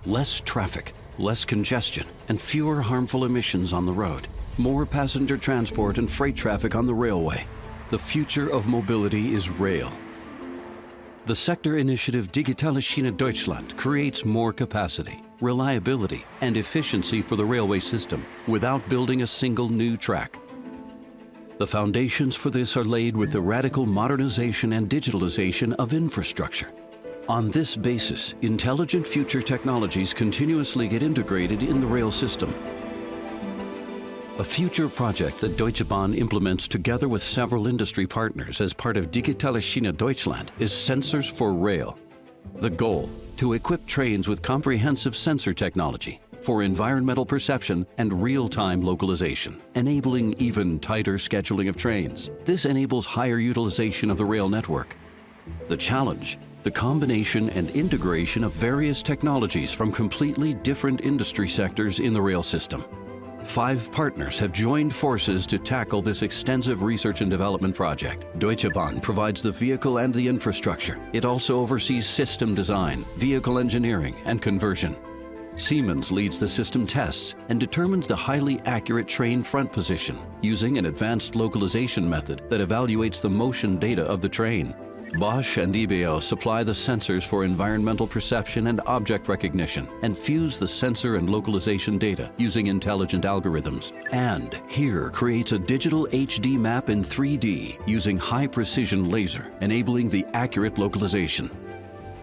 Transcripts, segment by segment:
Less traffic, less congestion, and fewer harmful emissions on the road. More passenger transport and freight traffic on the railway. The future of mobility is rail. The sector initiative Digitalisierung Deutschland creates more capacity, reliability, and efficiency for the railway system without building a single new track. The foundations for this are laid with the radical modernization and digitalization of infrastructure. On this basis, intelligent future technologies continuously get integrated in the rail system. A future project that Deutsche Bahn implements together with several industry partners as part of Digitalisierung Deutschland is Sensors for Rail. The goal, to equip trains with comprehensive sensor technology for environmental perception and real-time localization, enabling even tighter scheduling of trains. This enables higher utilization of the rail network. The challenge, the combination and integration of various technologies from completely different industry sectors in the rail system. 5 partners have joined forces to tackle this extensive research and development project. Deutsche Bahn provides the vehicle and the infrastructure. It also oversees system design, vehicle engineering, and conversion. Siemens leads the system tests and determines the highly accurate train front position using an advanced localization method that evaluates the motion data of the train. Bosch and EBO supply the sensors for environmental perception and object recognition and fuse the sensor and localization data using intelligent algorithms. And HERE creates a digital HD map in 3D using high-precision laser, enabling the accurate localization.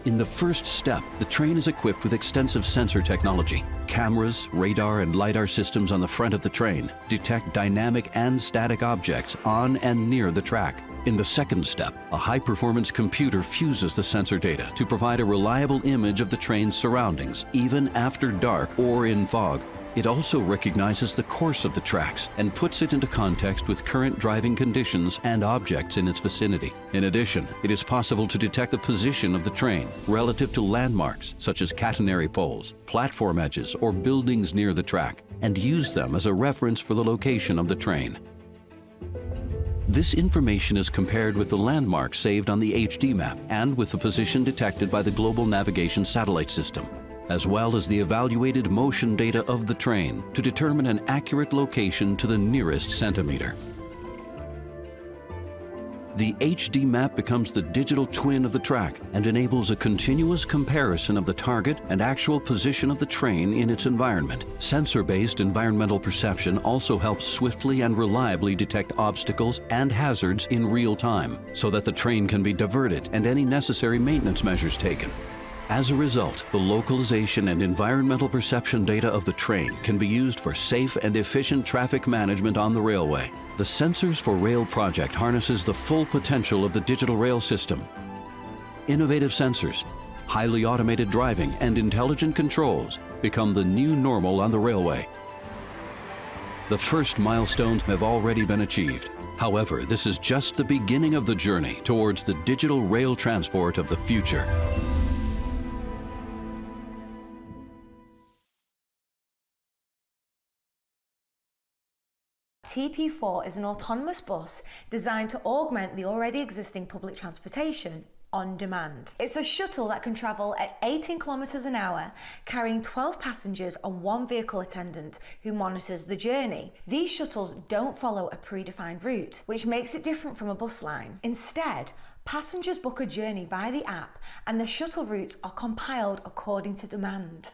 In the first step, the train is equipped with extensive sensor technology. Cameras, radar, and LiDAR systems on the front of the train detect dynamic and static objects on and near the track. In the second step, a high-performance computer fuses the sensor data to provide a reliable image of the train's surroundings, even after dark or in fog. It also recognizes the course of the tracks and puts it into context with current driving conditions and objects in its vicinity. In addition, it is possible to detect the position of the train relative to landmarks such as catenary poles, platform edges, or buildings near the track, and use them as a reference for the location of the train. This information is compared with the landmarks saved on the HD map and with the position detected by the Global Navigation Satellite System, as well as the evaluated motion data of the train to determine an accurate location to the nearest centimeter. The HD map becomes the digital twin of the track and enables a continuous comparison of the target and actual position of the train in its environment. Sensor-based environmental perception also helps swiftly and reliably detect obstacles and hazards in real time, so that the train can be diverted and any necessary maintenance measures taken. As a result, the localization and environmental perception data of the train can be used for safe and efficient traffic management on the railway. The Sensors for Rail project harnesses the full potential of the digital rail system. Innovative sensors, highly automated driving, and intelligent controls become the new normal on the railway. The first milestones have already been achieved. However, this is just the beginning of the journey towards the digital rail transport of the future. TP4 is an autonomous bus designed to augment the already existing public transportation on demand. It's a shuttle that can travel at 18 kilometers an hour, carrying 12 passengers and 1 vehicle attendant who monitors the journey. These shuttles don't follow a predefined route, which makes it different from a bus line. Instead, passengers book a journey via the app and the shuttle routes are compiled according to demand.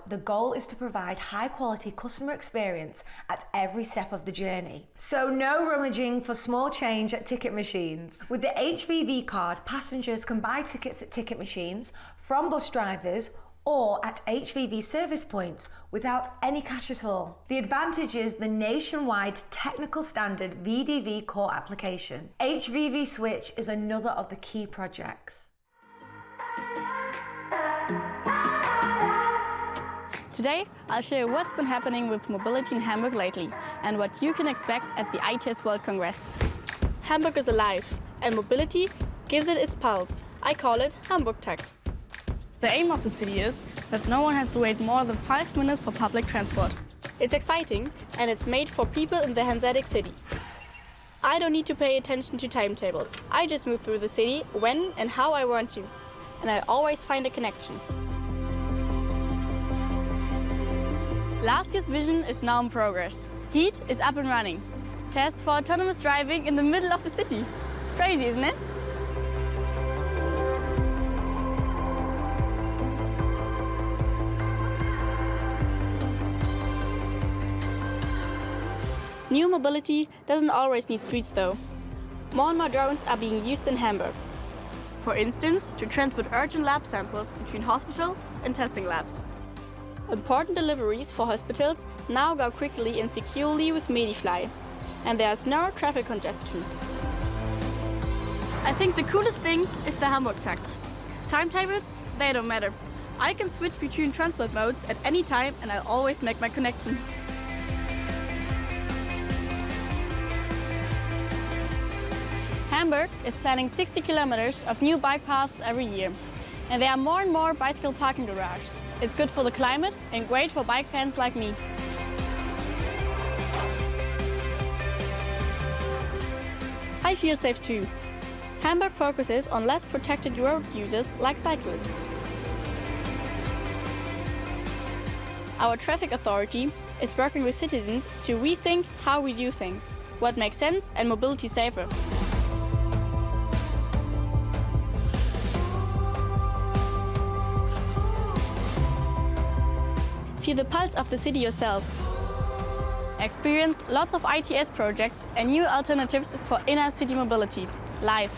The goal is to provide high quality customer experience at every step of the journey. So no rummaging for small change at ticket machines. With the HVV card, passengers can buy tickets at ticket machines, from bus drivers, or at HVV service points without any cash at all. The advantage is the nationwide technical standard VDV core application. HVV Switch is another of the key projects. Today, I'll show you what's been happening with mobility in Hamburg lately and what you can expect at the ITS-Weltkongress. Hamburg is alive and mobility gives it its pulse. I call it Hamburg Takt. The aim of the city is that no one has to wait more than 5 minutes for public transport. It's exciting and it's made for people in the Hanseatic city. I don't need to pay attention to timetables. I just move through the city when and how I want to. And I always find a connection. Last year's vision is now in progress. Heat is up and running. Tests for autonomous driving in the middle of the city. Crazy, isn't it? New mobility doesn't always need streets though. More and more drones are being used in Hamburg. For instance, to transport urgent lab samples between hospital and testing labs. Important deliveries for hospitals now go quickly and securely with Medifly, and there's no traffic congestion. I think the coolest thing is the Hamburg Takt. Timetables, they don't matter. I can switch between transport modes at any time and I'll always make my connection. Hamburg is planning 60 kilometers of new bike paths every year. And there are more and more bicycle parking garages. It's good for the climate and great for bike fans like me. I feel safe too. Hamburg focuses on less protected road users like cyclists. Our traffic authority is working with citizens to rethink how we do things, what makes sense and mobility safer. Feel the pulse of the city yourself. Experience lots of ITS projects and new alternatives for inner city mobility, live.